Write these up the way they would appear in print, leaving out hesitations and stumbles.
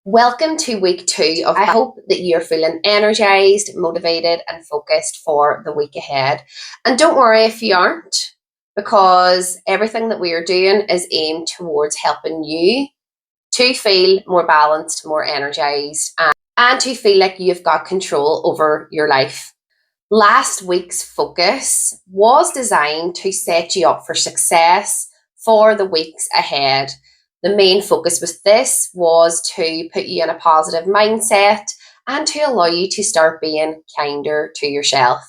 Welcome to week 2 of I hope that you're feeling energized, motivated, and focused for the week ahead. And don't worry if you aren't, because everything that we are doing is aimed towards helping you to feel more balanced, more energized, and to feel like you've got control over your life. Last week's focus was designed to set you up for success for the weeks ahead. The main focus with this was to put you in a positive mindset and to allow you to start being kinder to yourself.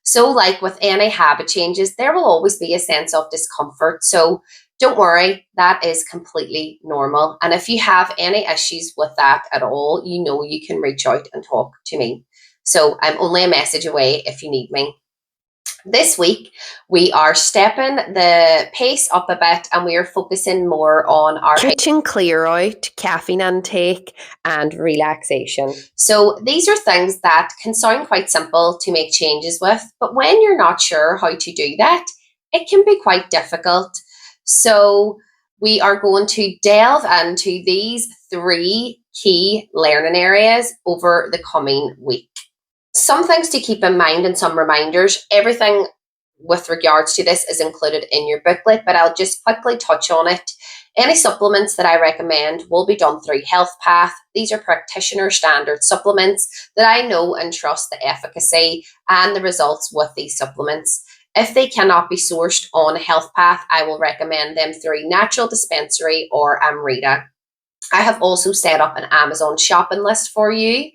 So, like with any habit changes, there will always be a sense of discomfort. So, don't worry, that is completely normal. And if you have any issues with that at all, you know you can reach out and talk to me. So, I'm only a message away if you need me. This week, we are stepping the pace up a bit and we are focusing more on our kitchen clear out, caffeine intake, and relaxation. So these are things that can sound quite simple to make changes with, but when you're not sure how to do that, it can be quite difficult. So we are going to delve into these 3 key learning areas over the coming week. Some things to keep in mind and some reminders. Everything with regards to this is included in your booklet, but I'll just quickly touch on it. Any supplements that I recommend will be done through Health Path. These are practitioner standard supplements that I know and trust the efficacy and the results with these supplements. If they cannot be sourced on Health Path, I will recommend them through Natural Dispensary or Amrita. I have also set up an Amazon shopping list for you.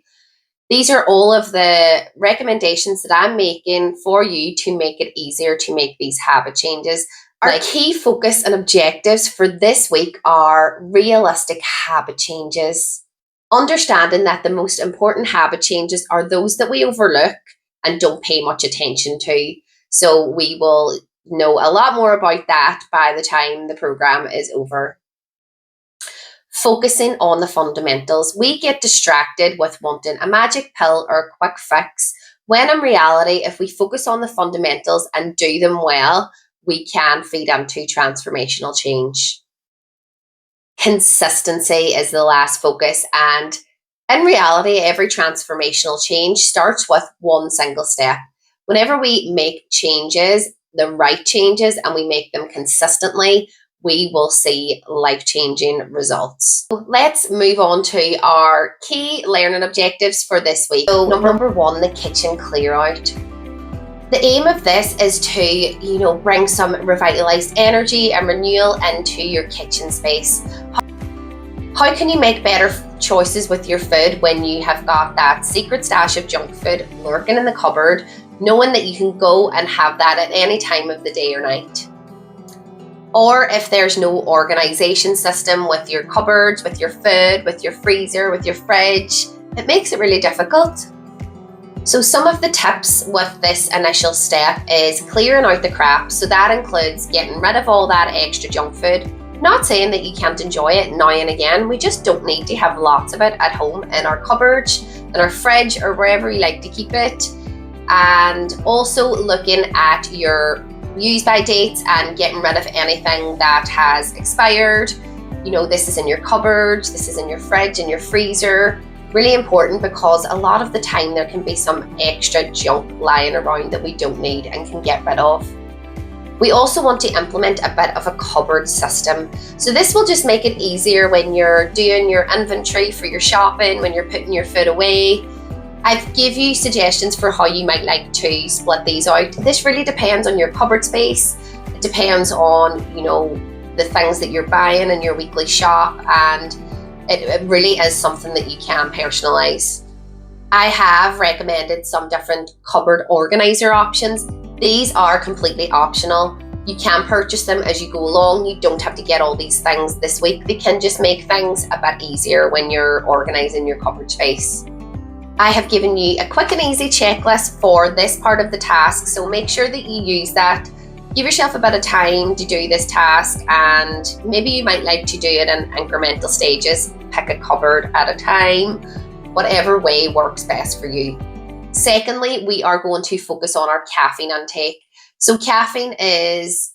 These are all of the recommendations that I'm making for you to make it easier to make these habit changes. Our key focus and objectives for this week are realistic habit changes. Understanding that the most important habit changes are those that we overlook and don't pay much attention to. So we will know a lot more about that by the time the program is over. Focusing on the fundamentals. We get distracted with wanting a magic pill or a quick fix, when in reality, if we focus on the fundamentals and do them well, we can feed into transformational change. Consistency is the last focus, and in reality, every transformational change starts with one single step. Whenever we make changes, the right changes, and we make them consistently, we will see life-changing results. So let's move on to our key learning objectives for this week. So number 1, the kitchen clear out. The aim of this is to, bring some revitalized energy and renewal into your kitchen space. How can you make better choices with your food when you have got that secret stash of junk food lurking in the cupboard, knowing that you can go and have that at any time of the day or night? Or if there's no organization system with your cupboards, with your food, with your freezer, with your fridge, it makes it really difficult. So some of the tips with this initial step is clearing out the crap. So that includes getting rid of all that extra junk food. Not saying that you can't enjoy it now and again. We just don't need to have lots of it at home in our cupboard, in our fridge, or wherever you like to keep it. And also looking at your use by dates and getting rid of anything that has expired. This is in your cupboard, this is in your fridge, in your freezer. Really important, because a lot of the time there can be some extra junk lying around that we don't need and can get rid of. We also want to implement a bit of a cupboard system. So this will just make it easier when you're doing your inventory for your shopping, when you're putting your food away. I've give you suggestions for how you might like to split these out. This really depends on your cupboard space. It depends on, the things that you're buying in your weekly shop, and it really is something that you can personalize. I have recommended some different cupboard organizer options. These are completely optional. You can purchase them as you go along. You don't have to get all these things this week. They can just make things a bit easier when you're organizing your cupboard space. I have given you a quick and easy checklist for this part of the task, so make sure that you use that. Give yourself a bit of time to do this task, and maybe you might like to do it in incremental stages. Pick a cupboard at a time, whatever way works best for you. Secondly, we are going to focus on our caffeine intake. So caffeine is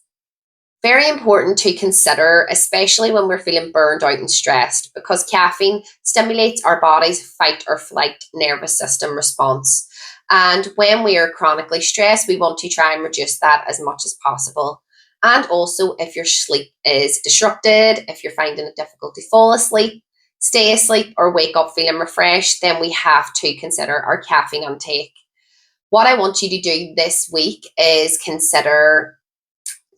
Very important to consider, especially when we're feeling burned out and stressed, because caffeine stimulates our body's fight or flight nervous system response. And when we are chronically stressed, we want to try and reduce that as much as possible. And also, if your sleep is disrupted, if you're finding it difficult to fall asleep, stay asleep, or wake up feeling refreshed, then we have to consider our caffeine intake. What I want you to do this week is consider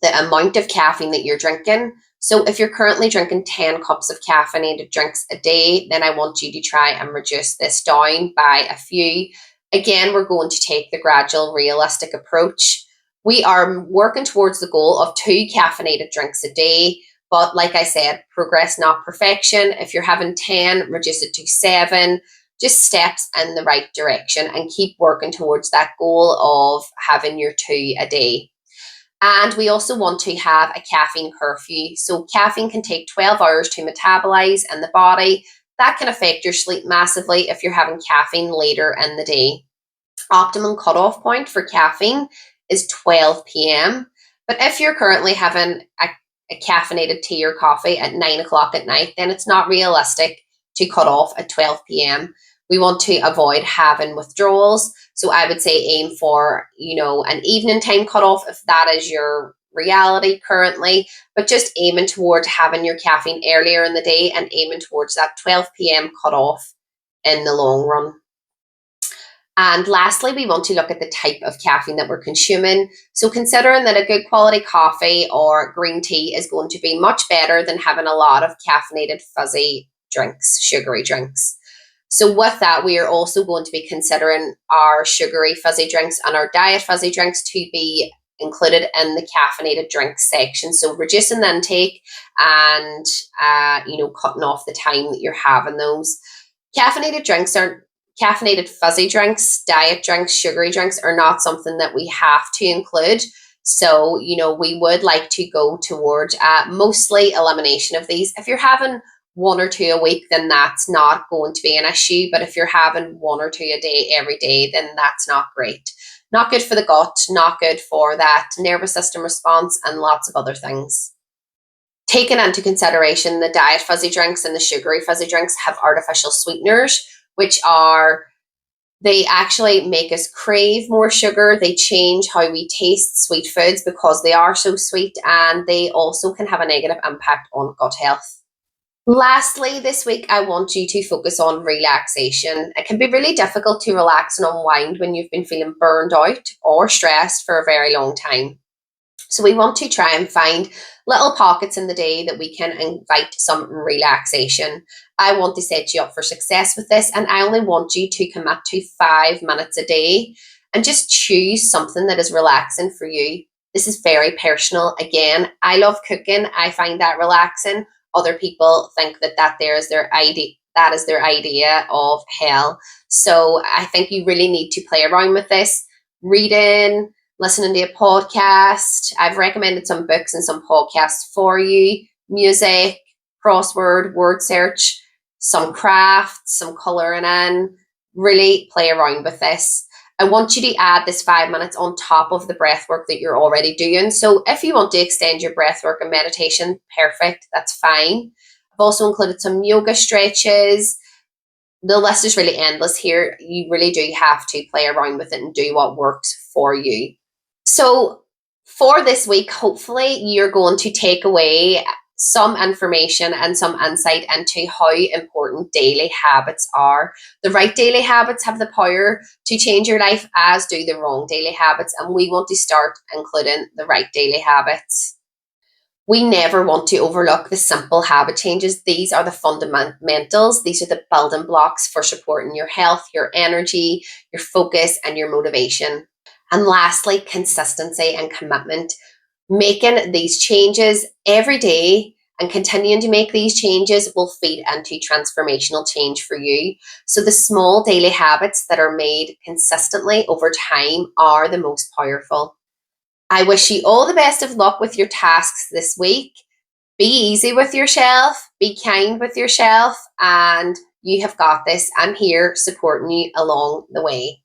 the amount of caffeine that you're drinking. So if you're currently drinking 10 cups of caffeinated drinks a day, then I want you to try and reduce this down by a few. Again, we're going to take the gradual, realistic approach. We are working towards the goal of 2 caffeinated drinks a day. But like I said, progress, not perfection. If you're having 10, reduce it to 7. Just steps in the right direction and keep working towards that goal of having your 2 a day. And we also want to have a caffeine curfew. So caffeine can take 12 hours to metabolize in the body. That can affect your sleep massively if you're having caffeine later in the day. Optimum cutoff point for caffeine is 12 p.m. But if you're currently having a caffeinated tea or coffee at 9 o'clock at night, then it's not realistic to cut off at 12 p.m. We want to avoid having withdrawals. So I would say aim for, an evening time cutoff if that is your reality currently, but just aiming towards having your caffeine earlier in the day and aiming towards that 12 p.m. cutoff in the long run. And lastly, we want to look at the type of caffeine that we're consuming. So considering that a good quality coffee or green tea is going to be much better than having a lot of caffeinated fuzzy drinks, sugary drinks. So with that, we are also going to be considering our sugary fuzzy drinks and our diet fuzzy drinks to be included in the caffeinated drinks section. So reducing the intake and, cutting off the time that you're having those. Caffeinated fuzzy drinks, diet drinks, sugary drinks are not something that we have to include. So, we would like to go towards mostly elimination of these. If you're having 1 or 2 a week, then that's not going to be an issue. But if you're having 1 or 2 a day every day, then that's not great. Not good for the gut, not good for that nervous system response, and lots of other things. Taking into consideration, the diet fuzzy drinks and the sugary fuzzy drinks have artificial sweeteners, they actually make us crave more sugar. They change how we taste sweet foods because they are so sweet, and they also can have a negative impact on gut health. Lastly, this week, I want you to focus on relaxation. It can be really difficult to relax and unwind when you've been feeling burned out or stressed for a very long time. So we want to try and find little pockets in the day that we can invite some relaxation. I want to set you up for success with this, and I only want you to commit to 5 minutes a day and just choose something that is relaxing for you. This is very personal. Again, I love cooking. I find that relaxing. Other people think that is their idea of hell. So I think you really need to play around with this. Reading, listening to a podcast. I've recommended some books and some podcasts for you. Music, crossword, word search, some crafts, some colouring in. Really play around with this. I want you to add this 5 minutes on top of the breath work that you're already doing. So if you want to extend your breath work and meditation, perfect, that's fine. I've also included some yoga stretches. The list is really endless here. You really do have to play around with it and do what works for you. So for this week, hopefully you're going to take away some information and some insight into how important daily habits are. The right daily habits have the power to change your life, as do the wrong daily habits, and we want to start including the right daily habits. We never want to overlook the simple habit changes. These are the fundamentals. These are the building blocks for supporting your health, your energy, your focus, and your motivation. And lastly, consistency and commitment. Making these changes every day and continuing to make these changes will feed into transformational change for you. So the small daily habits that are made consistently over time are the most powerful. I wish you all the best of luck with your tasks this week. Be easy with yourself, be kind with yourself, and you have got this. I'm here supporting you along the way.